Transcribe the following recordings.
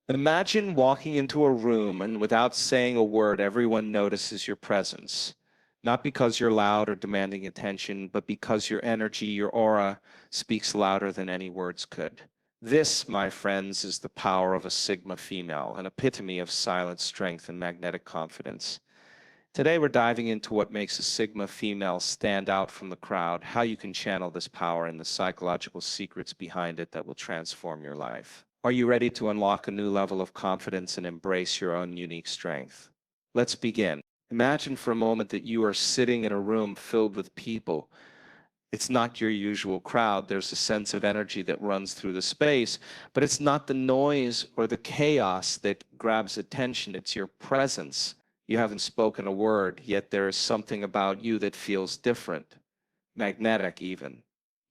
Imagine walking into a room and without saying a word, everyone notices your presence. Not because you're loud or demanding attention, but because your energy, your aura, speaks louder than any words could. This, my friends, is the power of a Sigma female, an epitome of silent strength and magnetic confidence. Today, we're diving into what makes a Sigma female stand out from the crowd, how you can channel this power, and the psychological secrets behind it that will transform your life. Are you ready to unlock a new level of confidence and embrace your own unique strength? Let's begin. Imagine for a moment that you are sitting in a room filled with people. It's not your usual crowd. There's a sense of energy that runs through the space, but it's not the noise or the chaos that grabs attention. It's your presence. You haven't spoken a word, yet there is something about you that feels different, magnetic even.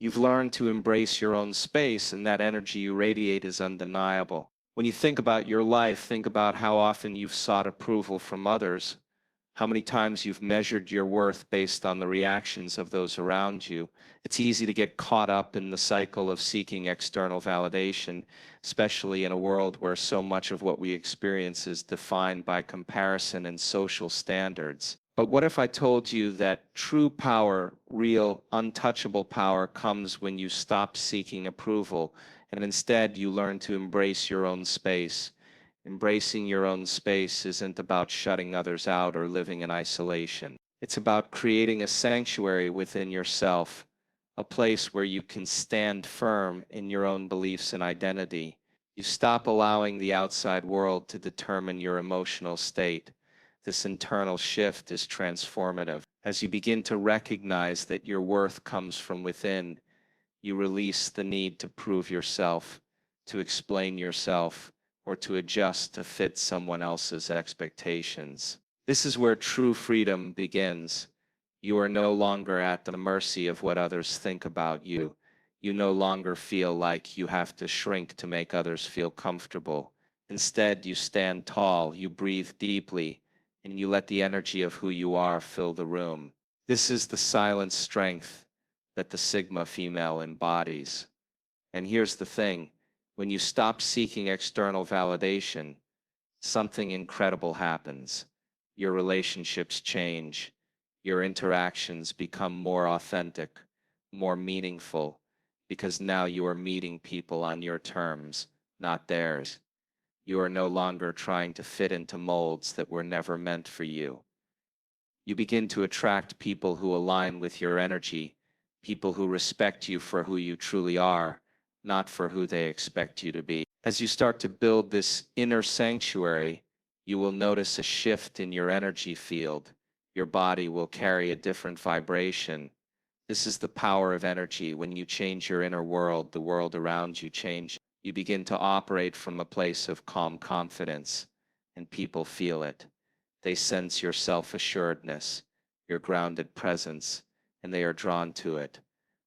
You've learned to embrace your own space, and that energy you radiate is undeniable. When you think about your life, think about how often you've sought approval from others, how many times you've measured your worth based on the reactions of those around you. It's easy to get caught up in the cycle of seeking external validation, especially in a world where so much of what we experience is defined by comparison and social standards. But what if I told you that true power, real, untouchable power, comes when you stop seeking approval and instead you learn to embrace your own space? Embracing your own space isn't about shutting others out or living in isolation. It's about creating a sanctuary within yourself, a place where you can stand firm in your own beliefs and identity. You stop allowing the outside world to determine your emotional state. This internal shift is transformative. As you begin to recognize that your worth comes from within, you release the need to prove yourself, to explain yourself, or to adjust to fit someone else's expectations. This is where true freedom begins. You are no longer at the mercy of what others think about you. You no longer feel like you have to shrink to make others feel comfortable. Instead, you stand tall, you breathe deeply, and you let the energy of who you are fill the room. This is the silent strength that the Sigma female embodies. And here's the thing, when you stop seeking external validation, something incredible happens. Your relationships change. Your interactions become more authentic, more meaningful, because now you are meeting people on your terms, not theirs. You are no longer trying to fit into molds that were never meant for you. You begin to attract people who align with your energy, people who respect you for who you truly are, not for who they expect you to be. As you start to build this inner sanctuary, you will notice a shift in your energy field. Your body will carry a different vibration. This is the power of energy. When you change your inner world, the world around you changes. You begin to operate from a place of calm confidence, and people feel it. They sense your self-assuredness, your grounded presence, and they are drawn to it.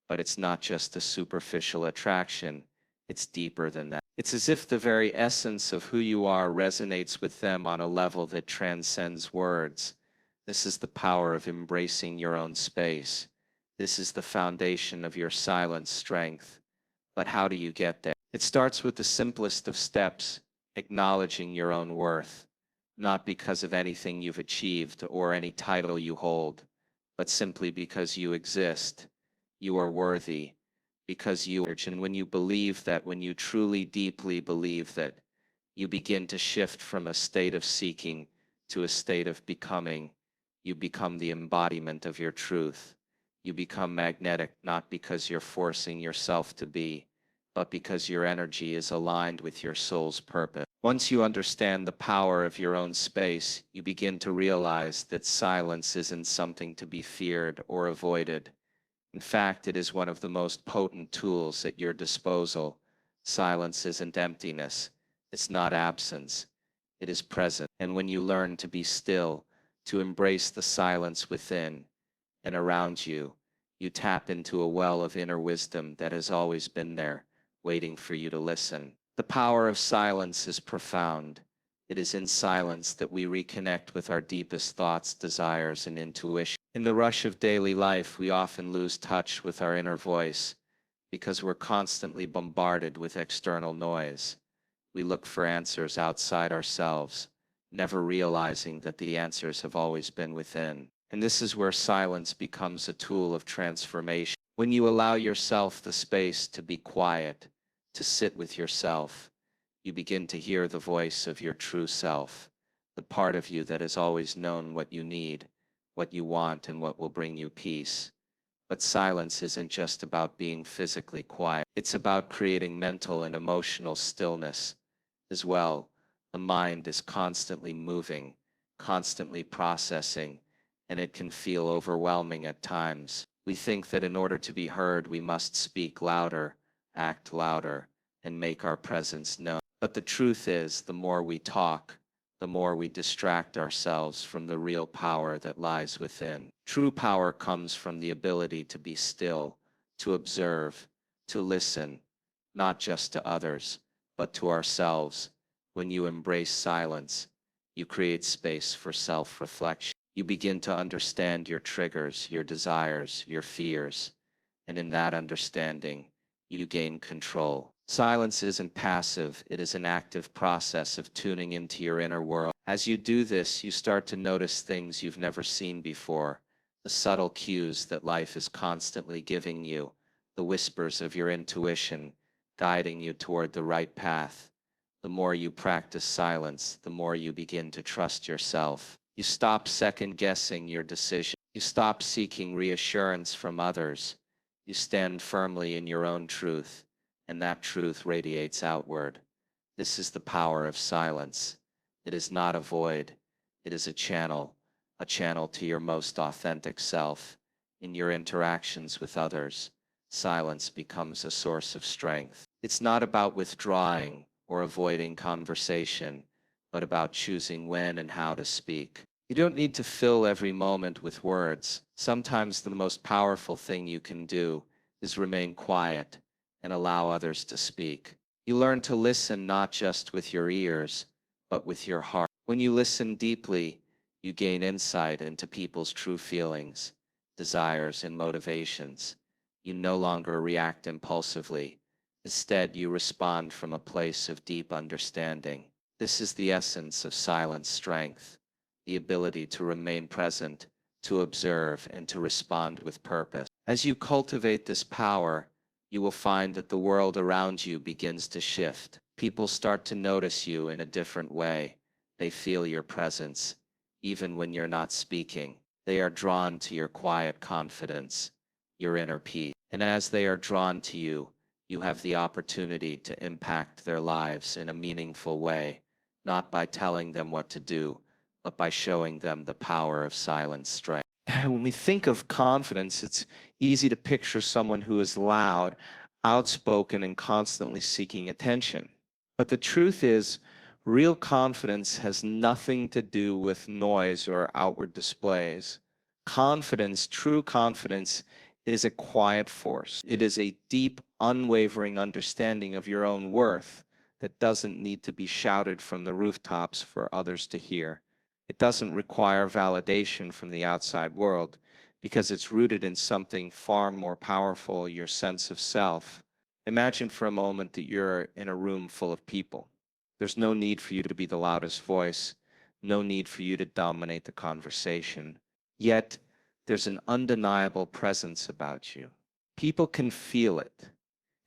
But it's not just a superficial attraction, it's deeper than that. It's as if the very essence of who you are resonates with them on a level that transcends words. This is the power of embracing your own space. This is the foundation of your silent strength. But how do you get there? It starts with the simplest of steps, acknowledging your own worth, not because of anything you've achieved or any title you hold, but simply because you exist. You are worthy because you are. And when you believe that, when you truly deeply believe that, you begin to shift from a state of seeking to a state of becoming. You become the embodiment of your truth. You become magnetic not because you're forcing yourself to be, but because your energy is aligned with your soul's purpose. Once you understand the power of your own space, you begin to realize that silence isn't something to be feared or avoided. In fact, it is one of the most potent tools at your disposal. Silence isn't emptiness. It's not absence. It is present. And when you learn to be still, to embrace the silence within and around you, you tap into a well of inner wisdom that has always been there, waiting for you to listen. The power of silence is profound. It is in silence that we reconnect with our deepest thoughts, desires, and intuition. In the rush of daily life, we often lose touch with our inner voice because we're constantly bombarded with external noise. We look for answers outside ourselves, never realizing that the answers have always been within. And this is where silence becomes a tool of transformation. When you allow yourself the space to be quiet, to sit with yourself, you begin to hear the voice of your true self, the part of you that has always known what you need, what you want, and what will bring you peace. But silence isn't just about being physically quiet. It's about creating mental and emotional stillness as well. The mind is constantly moving, constantly processing, and it can feel overwhelming at times. We think that in order to be heard, we must speak louder, act louder, and make our presence known. But the truth is, the more we talk, the more we distract ourselves from the real power that lies within. True power comes from the ability to be still, to observe, to listen, not just to others, but to ourselves. When you embrace silence, you create space for self-reflection. You begin to understand your triggers, your desires, your fears, and in that understanding, you gain control. Silence isn't passive, it is an active process of tuning into your inner world. As you do this, you start to notice things you've never seen before, the subtle cues that life is constantly giving you, the whispers of your intuition, guiding you toward the right path. The more you practice silence, the more you begin to trust yourself. You stop second guessing your decision. You stop seeking reassurance from others. You stand firmly in your own truth, and that truth radiates outward. This is the power of silence. It is not a void. It is a channel to your most authentic self. In your interactions with others, silence becomes a source of strength. It's not about withdrawing or avoiding conversation, but about choosing when and how to speak. You don't need to fill every moment with words. Sometimes the most powerful thing you can do is remain quiet and allow others to speak. You learn to listen not just with your ears, but with your heart. When you listen deeply, you gain insight into people's true feelings, desires, and motivations. You no longer react impulsively. Instead, you respond from a place of deep understanding. This is the essence of silent strength, the ability to remain present, to observe, and to respond with purpose. As you cultivate this power, you will find that the world around you begins to shift. People start to notice you in a different way. They feel your presence, even when you're not speaking. They are drawn to your quiet confidence, your inner peace. And as they are drawn to you, you have the opportunity to impact their lives in a meaningful way, not by telling them what to do, but by showing them the power of silent strength. When we think of confidence, it's easy to picture someone who is loud, outspoken, and constantly seeking attention. But the truth is, real confidence has nothing to do with noise or outward displays. Confidence, true confidence, is a quiet force. It is a deep, unwavering understanding of your own worth that doesn't need to be shouted from the rooftops for others to hear. It doesn't require validation from the outside world because it's rooted in something far more powerful, your sense of self. Imagine for a moment that you're in a room full of people. There's no need for you to be the loudest voice, no need for you to dominate the conversation. Yet, there's an undeniable presence about you. People can feel it.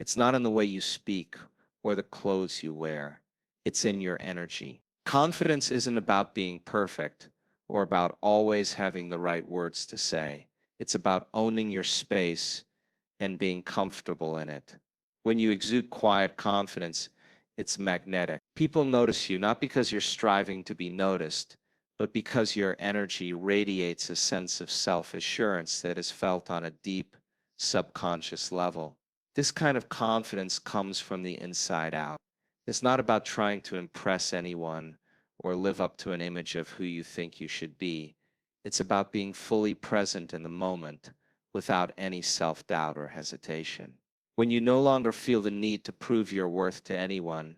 It's not in the way you speak or the clothes you wear. It's in your energy. Confidence isn't about being perfect or about always having the right words to say. It's about owning your space and being comfortable in it. When you exude quiet confidence, it's magnetic. People notice you not because you're striving to be noticed, but because your energy radiates a sense of self-assurance that is felt on a deep, subconscious level. This kind of confidence comes from the inside out. It's not about trying to impress anyone or live up to an image of who you think you should be. It's about being fully present in the moment without any self-doubt or hesitation. When you no longer feel the need to prove your worth to anyone,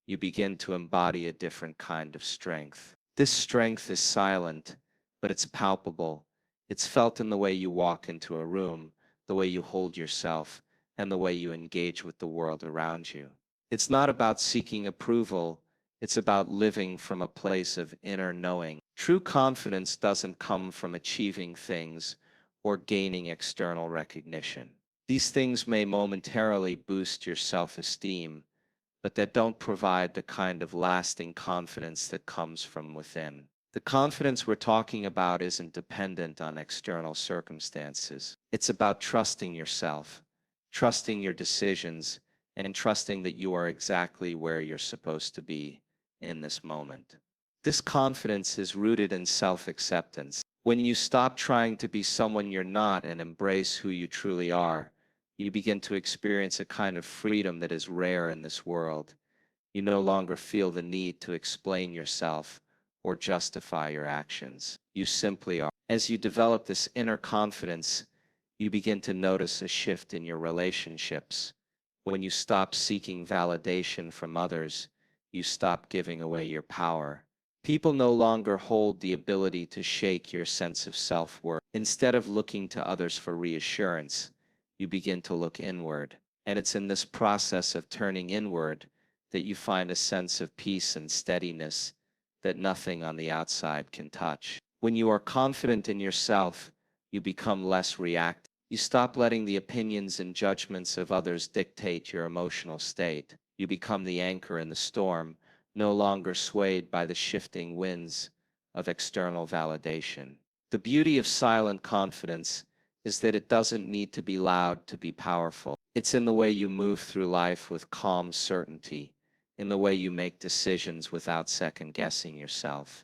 you begin to embody a different kind of strength. This strength is silent, but it's palpable. It's felt in the way you walk into a room, the way you hold yourself, and the way you engage with the world around you. It's not about seeking approval, it's about living from a place of inner knowing. True confidence doesn't come from achieving things or gaining external recognition. These things may momentarily boost your self-esteem, but that don't provide the kind of lasting confidence that comes from within. The confidence we're talking about isn't dependent on external circumstances. It's about trusting yourself, trusting your decisions, and trusting that you are exactly where you're supposed to be in this moment. This confidence is rooted in self-acceptance. When you stop trying to be someone you're not and embrace who you truly are, you begin to experience a kind of freedom that is rare in this world. You no longer feel the need to explain yourself or justify your actions. You simply are. As you develop this inner confidence, you begin to notice a shift in your relationships. When you stop seeking validation from others, you stop giving away your power. People no longer hold the ability to shake your sense of self-worth. Instead of looking to others for reassurance, you begin to look inward. And it's in this process of turning inward that you find a sense of peace and steadiness that nothing on the outside can touch. When you are confident in yourself, you become less reactive. You stop letting the opinions and judgments of others dictate your emotional state. You become the anchor in the storm, no longer swayed by the shifting winds of external validation. The beauty of silent confidence is that it doesn't need to be loud to be powerful. It's in the way you move through life with calm certainty, in the way you make decisions without second guessing yourself,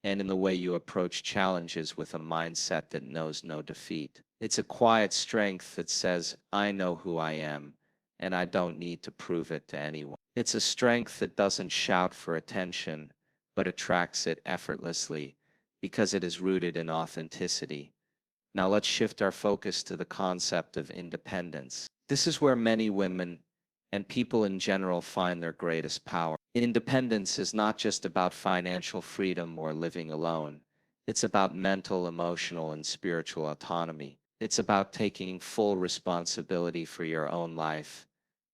and in the way you approach challenges with a mindset that knows no defeat. It's a quiet strength that says, I know who I am, and I don't need to prove it to anyone. It's a strength that doesn't shout for attention, but attracts it effortlessly because it is rooted in authenticity. Now let's shift our focus to the concept of independence. This is where many women and people in general find their greatest power. Independence is not just about financial freedom or living alone. It's about mental, emotional, and spiritual autonomy. It's about taking full responsibility for your own life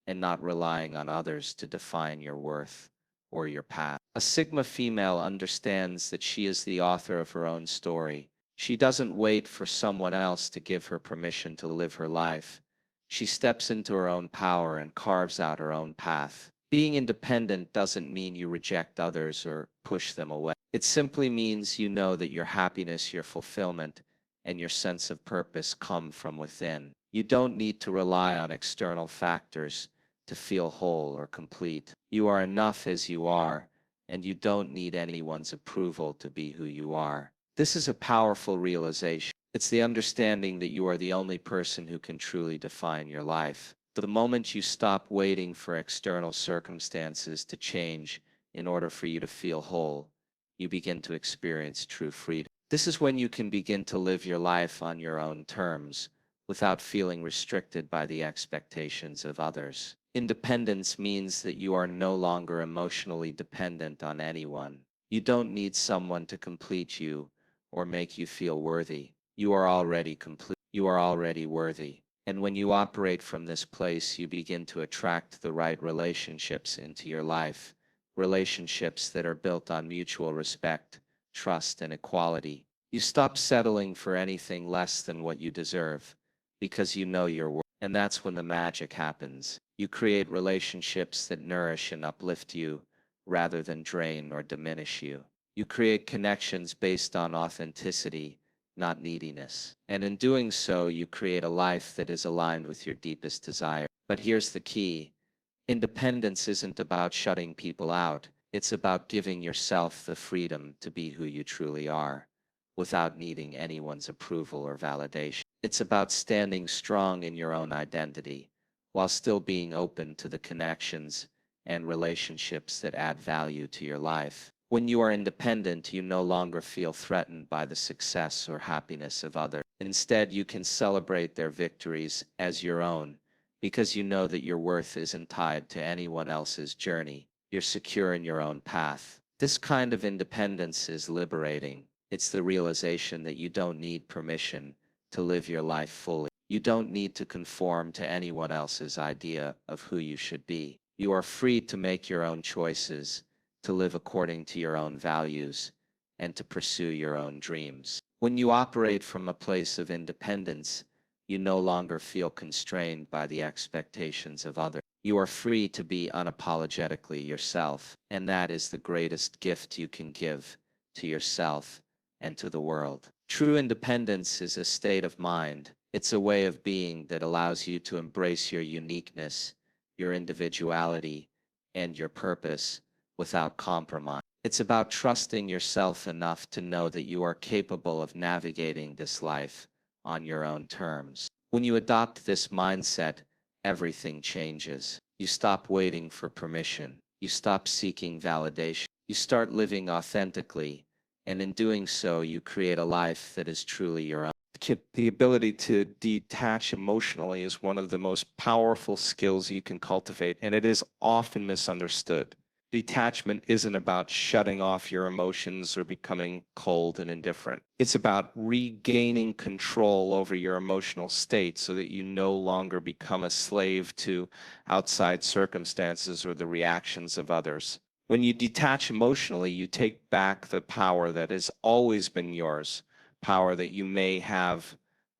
and not relying on others to define your worth or your path. A Sigma female understands that she is the author of her own story. She doesn't wait for someone else to give her permission to live her life. She steps into her own power and carves out her own path. Being independent doesn't mean you reject others or push them away. It simply means you know that your happiness, your fulfillment, and your sense of purpose come from within. You don't need to rely on external factors to feel whole or complete. You are enough as you are, and you don't need anyone's approval to be who you are. This is a powerful realization. It's the understanding that you are the only person who can truly define your life. The moment you stop waiting for external circumstances to change in order for you to feel whole, you begin to experience true freedom. This is when you can begin to live your life on your own terms, without feeling restricted by the expectations of others. Independence means that you are no longer emotionally dependent on anyone. You don't need someone to complete you or make you feel worthy. You are already complete. You are already worthy. And when you operate from this place, you begin to attract the right relationships into your life. Relationships that are built on mutual respect, trust, and equality. You stop settling for anything less than what you deserve because you know your worth. And that's when the magic happens. You create relationships that nourish and uplift you rather than drain or diminish you. You create connections based on authenticity, not neediness. And in doing so, you create a life that is aligned with your deepest desire. But here's the key. Independence isn't about shutting people out. It's about giving yourself the freedom to be who you truly are, without needing anyone's approval or validation. It's about standing strong in your own identity, while still being open to the connections and relationships that add value to your life. When you are independent, you no longer feel threatened by the success or happiness of others. Instead, you can celebrate their victories as your own, because you know that your worth isn't tied to anyone else's journey. You're secure in your own path. This kind of independence is liberating. It's the realization that you don't need permission to live your life fully. You don't need to conform to anyone else's idea of who you should be. You are free to make your own choices, to live according to your own values, and to pursue your own dreams. When you operate from a place of independence, you no longer feel constrained by the expectations of others. You are free to be unapologetically yourself, and that is the greatest gift you can give to yourself and to the world. True independence is a state of mind. It's a way of being that allows you to embrace your uniqueness, your individuality, and your purpose without compromise. It's about trusting yourself enough to know that you are capable of navigating this life on your own terms. When you adopt this mindset, everything changes. You stop waiting for permission. You stop seeking validation. You start living authentically, and in doing so, you create a life that is truly your own. The ability to detach emotionally is one of the most powerful skills you can cultivate, and it is often misunderstood. Detachment isn't about shutting off your emotions or becoming cold and indifferent. It's about regaining control over your emotional state so that you no longer become a slave to outside circumstances or the reactions of others. When you detach emotionally, you take back the power that has always been yours, power that you may have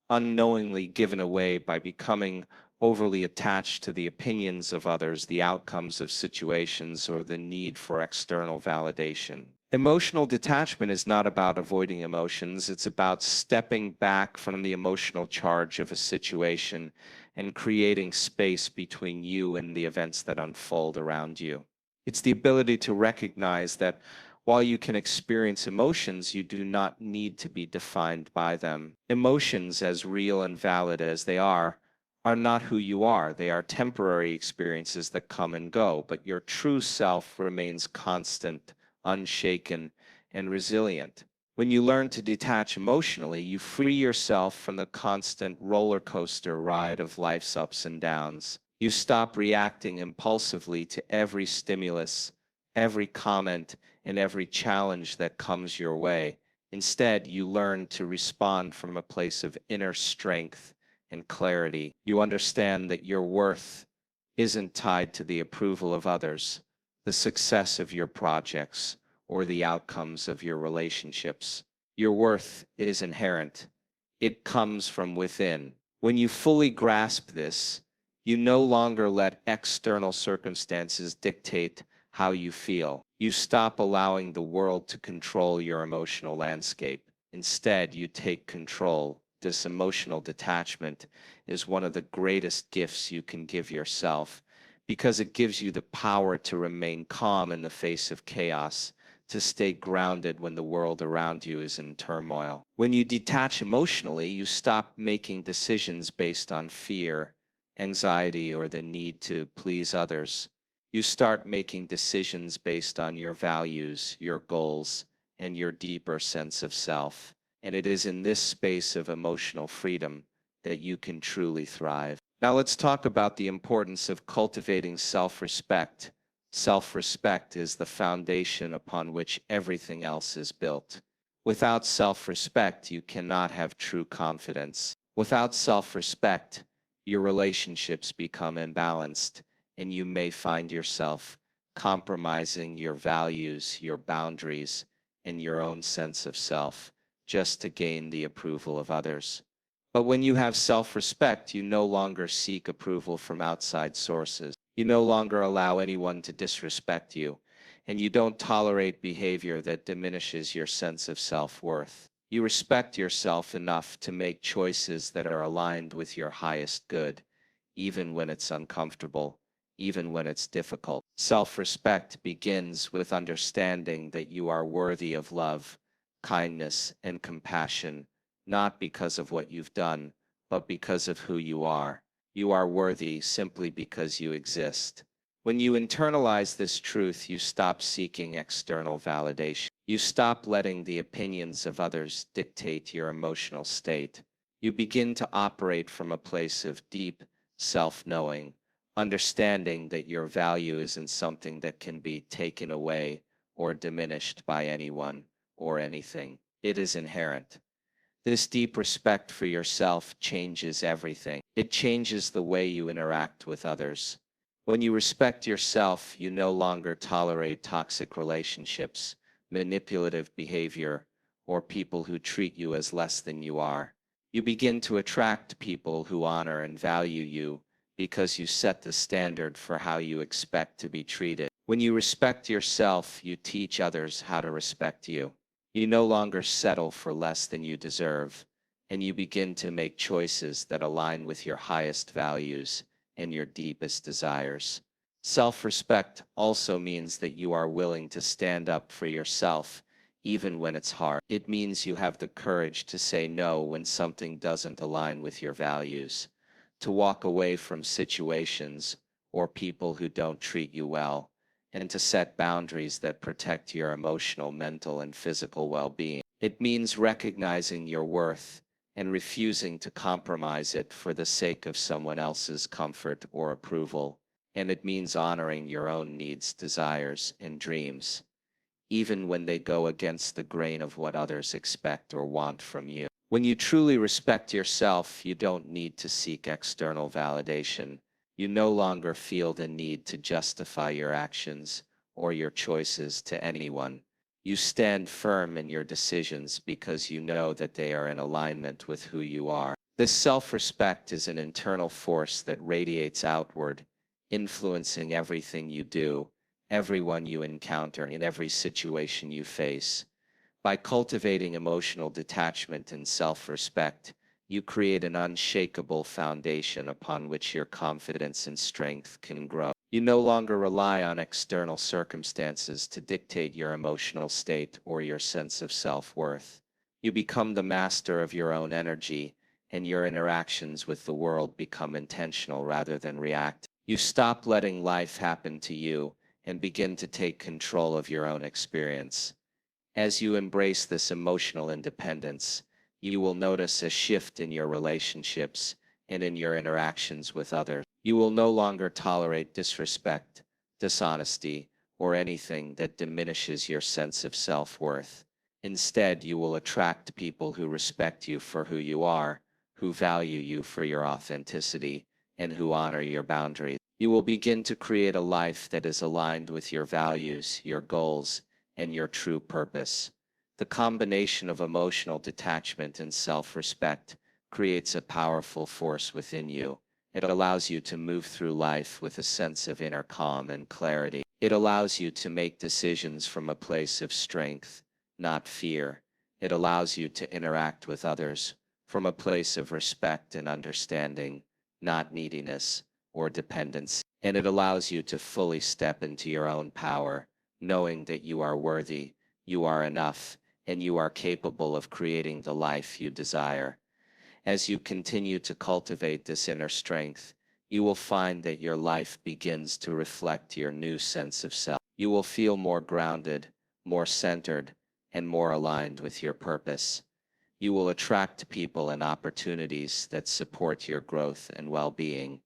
unknowingly given away by becoming overly attached to the opinions of others, the outcomes of situations, or the need for external validation. Emotional detachment is not about avoiding emotions. It's about stepping back from the emotional charge of a situation and creating space between you and the events that unfold around you. It's the ability to recognize that while you can experience emotions, you do not need to be defined by them. Emotions, as real and valid as they are not who you are. They are temporary experiences that come and go, but your true self remains constant, unshaken, and resilient. When you learn to detach emotionally, you free yourself from the constant roller coaster ride of life's ups and downs. You stop reacting impulsively to every stimulus, every comment, and every challenge that comes your way. Instead, you learn to respond from a place of inner strength and clarity. You understand that your worth isn't tied to the approval of others, the success of your projects, or the outcomes of your relationships. Your worth is inherent. It comes from within. When you fully grasp this, you no longer let external circumstances dictate how you feel. You stop allowing the world to control your emotional landscape. Instead, you take control. This emotional detachment is one of the greatest gifts you can give yourself because it gives you the power to remain calm in the face of chaos, to stay grounded when the world around you is in turmoil. When you detach emotionally, you stop making decisions based on fear, anxiety, or the need to please others. You start making decisions based on your values, your goals, and your deeper sense of self. And it is in this space of emotional freedom that you can truly thrive. Now let's talk about the importance of cultivating self-respect. Self-respect is the foundation upon which everything else is built. Without self-respect, you cannot have true confidence. Without self-respect, your relationships become imbalanced, and you may find yourself compromising your values, your boundaries, and your own sense of self just to gain the approval of others. But when you have self-respect, you no longer seek approval from outside sources. You no longer allow anyone to disrespect you, and you don't tolerate behavior that diminishes your sense of self-worth. You respect yourself enough to make choices that are aligned with your highest good, even when it's uncomfortable, even when it's difficult. Self-respect begins with understanding that you are worthy of love, kindness, and compassion, not because of what you've done, but because of who you are. You are worthy simply because you exist. When you internalize this truth, you stop seeking external validation. You stop letting the opinions of others dictate your emotional state. You begin to operate from a place of deep self-knowing, understanding that your value isn't something that can be taken away or diminished by anyone or anything. It is inherent. This deep respect for yourself changes everything. It changes the way you interact with others. When you respect yourself, you no longer tolerate toxic relationships, manipulative behavior, or people who treat you as less than you are. You begin to attract people who honor and value you because you set the standard for how you expect to be treated. When you respect yourself, you teach others how to respect you. You no longer settle for less than you deserve, and you begin to make choices that align with your highest values and your deepest desires. Self-respect also means that you are willing to stand up for yourself, even when it's hard. It means you have the courage to say no when something doesn't align with your values, to walk away from situations or people who don't treat you well, and to set boundaries that protect your emotional, mental, and physical well-being. It means recognizing your worth and refusing to compromise it for the sake of someone else's comfort or approval. And it means honoring your own needs, desires, and dreams, even when they go against the grain of what others expect or want from you. When you truly respect yourself, you don't need to seek external validation. You no longer feel the need to justify your actions or your choices to anyone. You stand firm in your decisions because you know that they are in alignment with who you are. This self-respect is an internal force that radiates outward, influencing everything you do, everyone you encounter, in every situation you face. By cultivating emotional detachment and self-respect, you create an unshakable foundation upon which your confidence and strength can grow. You no longer rely on external circumstances to dictate your emotional state or your sense of self-worth. You become the master of your own energy, and your interactions with the world become intentional rather than reactive. You stop letting life happen to you and begin to take control of your own experience. As you embrace this emotional independence, you will notice a shift in your relationships and in your interactions with others. You will no longer tolerate disrespect, dishonesty, or anything that diminishes your sense of self-worth. Instead, you will attract people who respect you for who you are, who value you for your authenticity, and who honor your boundaries. You will begin to create a life that is aligned with your values, your goals, and your true purpose. The combination of emotional detachment and self-respect creates a powerful force within you. It allows you to move through life with a sense of inner calm and clarity. It allows you to make decisions from a place of strength, not fear. It allows you to interact with others from a place of respect and understanding, not neediness or dependence. And it allows you to fully step into your own power, knowing that you are worthy, you are enough, and you are capable of creating the life you desire. As you continue to cultivate this inner strength, you will find that your life begins to reflect your new sense of self. You will feel more grounded, more centered, and more aligned with your purpose. You will attract people and opportunities that support your growth and well-being,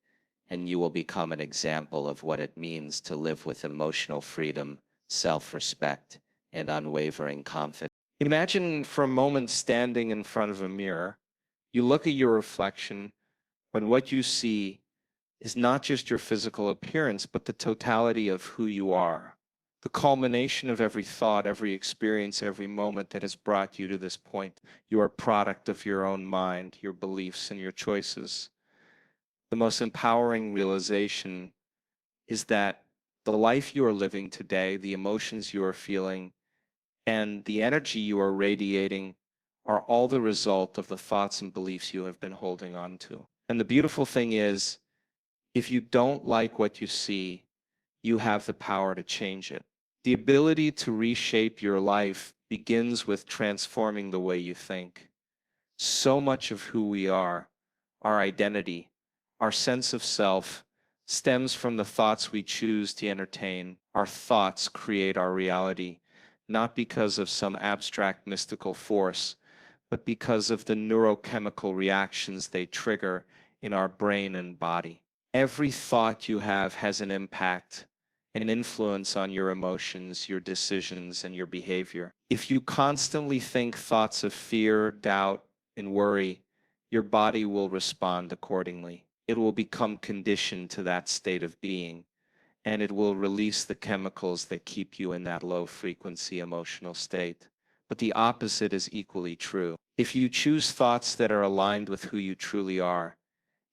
and you will become an example of what it means to live with emotional freedom, self-respect, and unwavering confidence. Imagine for a moment standing in front of a mirror. You look at your reflection, when what you see is not just your physical appearance, but the totality of who you are. The culmination of every thought, every experience, every moment that has brought you to this point. You are a product of your own mind, your beliefs, and your choices. The most empowering realization is that the life you are living today, the emotions you are feeling, and the energy you are radiating are all the result of the thoughts and beliefs you have been holding on to. And the beautiful thing is, if you don't like what you see, you have the power to change it. The ability to reshape your life begins with transforming the way you think. So much of who we are, our identity, our sense of self, stems from the thoughts we choose to entertain. Our thoughts create our reality, not because of some abstract mystical force, but because of the neurochemical reactions they trigger in our brain and body. Every thought you have has an impact, an influence on your emotions, your decisions, and your behavior. If you constantly think thoughts of fear, doubt, and worry, your body will respond accordingly. it will become conditioned to that state of being, and it will release the chemicals that keep you in that low frequency emotional state. But the opposite is equally true. If you choose thoughts that are aligned with who you truly are,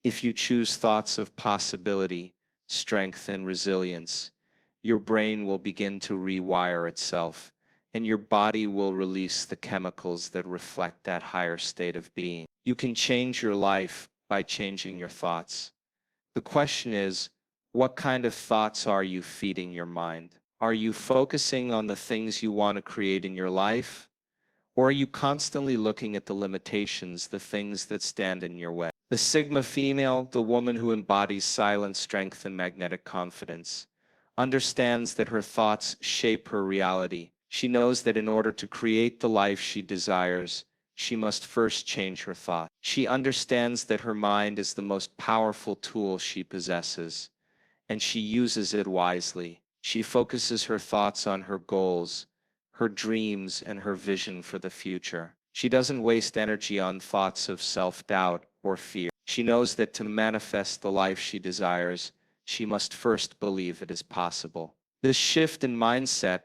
if you choose thoughts of possibility, strength, and resilience, your brain will begin to rewire itself, and your body will release the chemicals that reflect that higher state of being. You can change your life by changing your thoughts. The question is, what kind of thoughts are you feeding your mind? Are you focusing on the things you want to create in your life? Or are you constantly looking at the limitations, the things that stand in your way? The Sigma female, the woman who embodies silent strength and magnetic confidence, understands that her thoughts shape her reality. She knows that in order to create the life she desires, she must first change her thought. She understands that her mind is the most powerful tool she possesses, and she uses it wisely. She focuses her thoughts on her goals, her dreams, and her vision for the future. She doesn't waste energy on thoughts of self-doubt or fear. She knows that to manifest the life she desires, she must first believe it is possible. This shift in mindset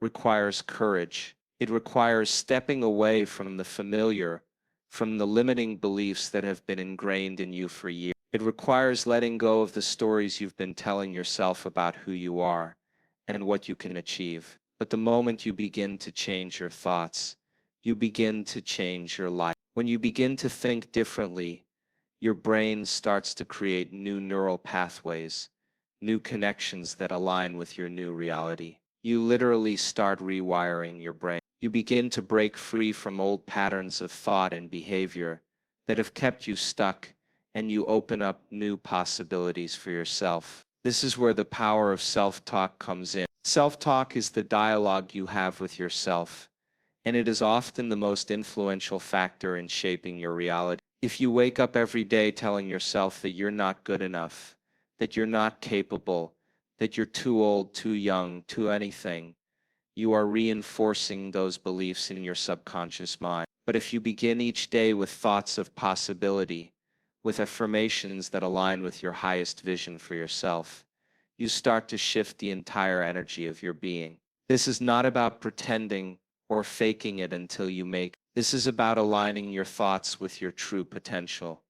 requires courage. It requires stepping away from the familiar, from the limiting beliefs that have been ingrained in you for years. It requires letting go of the stories you've been telling yourself about who you are and what you can achieve. But the moment you begin to change your thoughts, you begin to change your life. When you begin to think differently, your brain starts to create new neural pathways, new connections that align with your new reality. You literally start rewiring your brain. You begin to break free from old patterns of thought and behavior that have kept you stuck, and you open up new possibilities for yourself. This is where the power of self-talk comes in. Self-talk is the dialogue you have with yourself, and it is often the most influential factor in shaping your reality. If you wake up every day telling yourself that you're not good enough, that you're not capable, that you're too old, too young, too anything, you are reinforcing those beliefs in your subconscious mind. But if you begin each day with thoughts of possibility, with affirmations that align with your highest vision for yourself, you start to shift the entire energy of your being. This is not about pretending or faking it until you make. This is about aligning your thoughts with your true potential,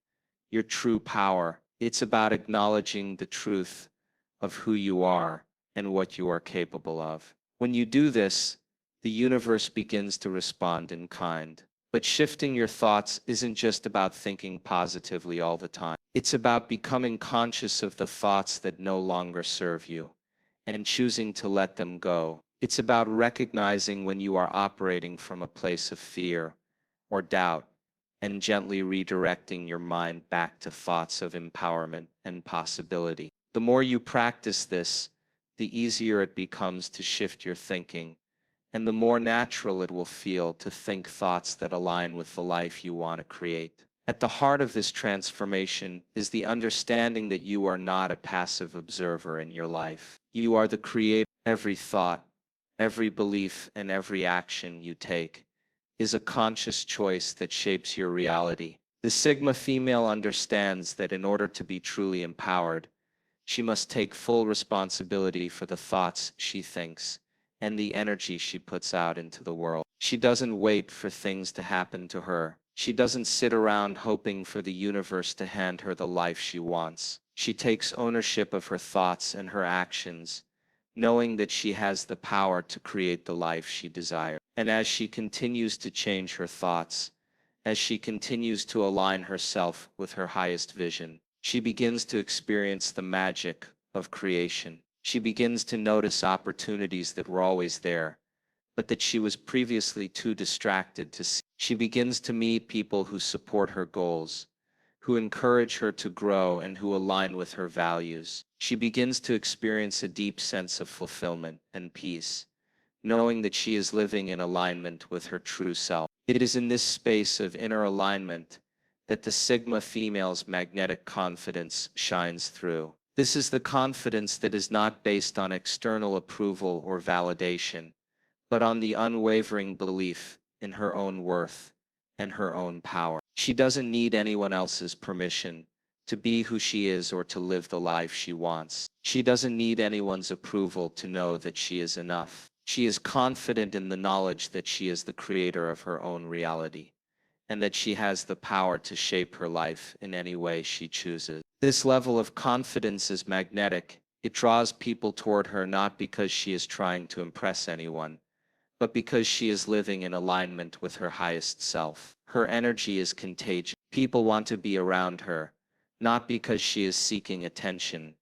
your true power. It's about acknowledging the truth of who you are and what you are capable of. When you do this, the universe begins to respond in kind. But shifting your thoughts isn't just about thinking positively all the time. It's about becoming conscious of the thoughts that no longer serve you and choosing to let them go. It's about recognizing when you are operating from a place of fear or doubt and gently redirecting your mind back to thoughts of empowerment and possibility. The more you practice this, the easier it becomes to shift your thinking, and the more natural it will feel to think thoughts that align with the life you want to create. At the heart of this transformation is the understanding that you are not a passive observer in your life. You are the creator. Every thought, every belief, and every action you take is a conscious choice that shapes your reality. The Sigma female understands that in order to be truly empowered, she must take full responsibility for the thoughts she thinks and the energy she puts out into the world. She doesn't wait for things to happen to her. She doesn't sit around hoping for the universe to hand her the life she wants. She takes ownership of her thoughts and her actions, knowing that she has the power to create the life she desires. And as she continues to change her thoughts, as she continues to align herself with her highest vision, she begins to experience the magic of creation. She begins to notice opportunities that were always there, but that she was previously too distracted to see. She begins to meet people who support her goals, who encourage her to grow and who align with her values. She begins to experience a deep sense of fulfillment and peace, knowing that she is living in alignment with her true self. It is in this space of inner alignment that the Sigma female's magnetic confidence shines through. This is the confidence that is not based on external approval or validation, but on the unwavering belief in her own worth and her own power. She doesn't need anyone else's permission to be who she is, or to live the life she wants. She doesn't need anyone's approval to know that she is enough. She is confident in the knowledge that she is the creator of her own reality, and that she has the power to shape her life in any way she chooses. This level of confidence is magnetic. It draws people toward her not because she is trying to impress anyone, but because she is living in alignment with her highest self. Her energy is contagious. People want to be around her, not because she is seeking attention,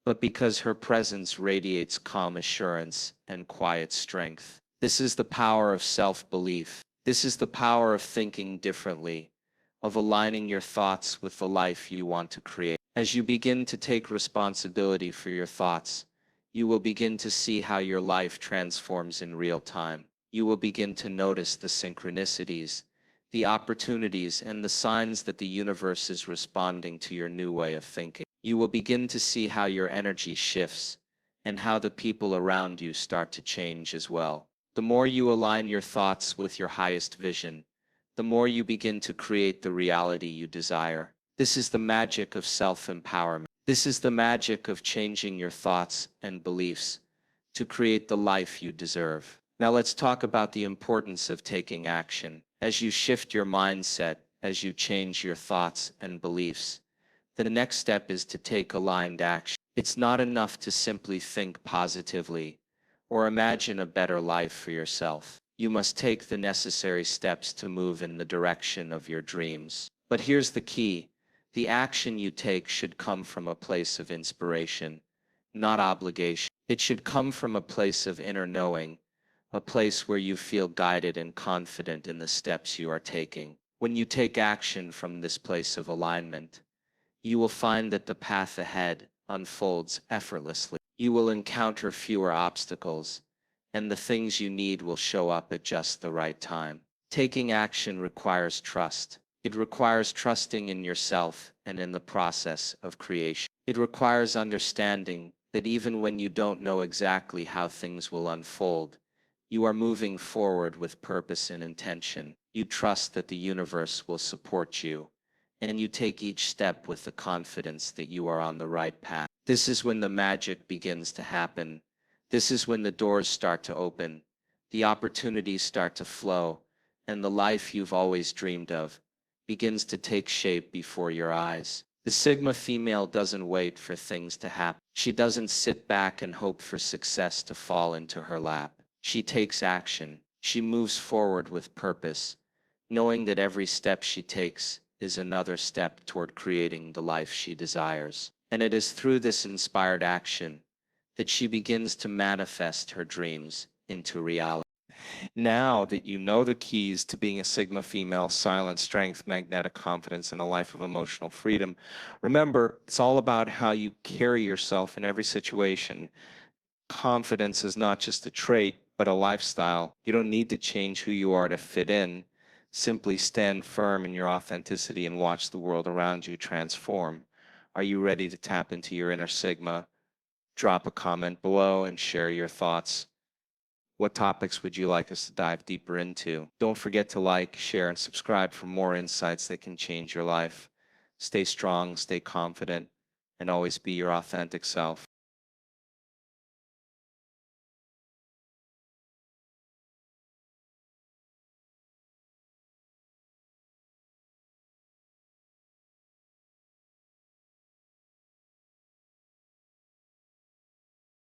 but because her presence radiates calm assurance and quiet strength. This is the power of self-belief. This is the power of thinking differently, of aligning your thoughts with the life you want to create. As you begin to take responsibility for your thoughts, you will begin to see how your life transforms in real time. You will begin to notice the synchronicities, the opportunities, and the signs that the universe is responding to your new way of thinking. You will begin to see how your energy shifts and how the people around you start to change as well. The more you align your thoughts with your highest vision, the more you begin to create the reality you desire. This is the magic of self-empowerment. This is the magic of changing your thoughts and beliefs to create the life you deserve. Now let's talk about the importance of taking action. As you shift your mindset, as you change your thoughts and beliefs, the next step is to take aligned action. It's not enough to simply think positively or imagine a better life for yourself. You must take the necessary steps to move in the direction of your dreams. But here's the key. The action you take should come from a place of inspiration, not obligation. It should come from a place of inner knowing, a place where you feel guided and confident in the steps you are taking. When you take action from this place of alignment, you will find that the path ahead unfolds effortlessly. You will encounter fewer obstacles, and the things you need will show up at just the right time. Taking action requires trust. It requires trusting in yourself and in the process of creation. It requires understanding that even when you don't know exactly how things will unfold, you are moving forward with purpose and intention. You trust that the universe will support you, and you take each step with the confidence that you are on the right path. This is when the magic begins to happen. This is when the doors start to open, the opportunities start to flow, and the life you've always dreamed of begins to take shape before your eyes. The Sigma female doesn't wait for things to happen. She doesn't sit back and hope for success to fall into her lap. She takes action. She moves forward with purpose, knowing that every step she takes is another step toward creating the life she desires. And it is through this inspired action that she begins to manifest her dreams into reality. Now that you know the keys to being a Sigma female, silent strength, magnetic confidence, and a life of emotional freedom, remember, it's all about how you carry yourself in every situation. Confidence is not just a trait, but a lifestyle. You don't need to change who you are to fit in. Simply stand firm in your authenticity and watch the world around you transform. Are you ready to tap into your inner Sigma? Drop a comment below and share your thoughts. What topics would you like us to dive deeper into? Don't forget to like, share, and subscribe for more insights that can change your life. Stay strong, stay confident, and always be your authentic self.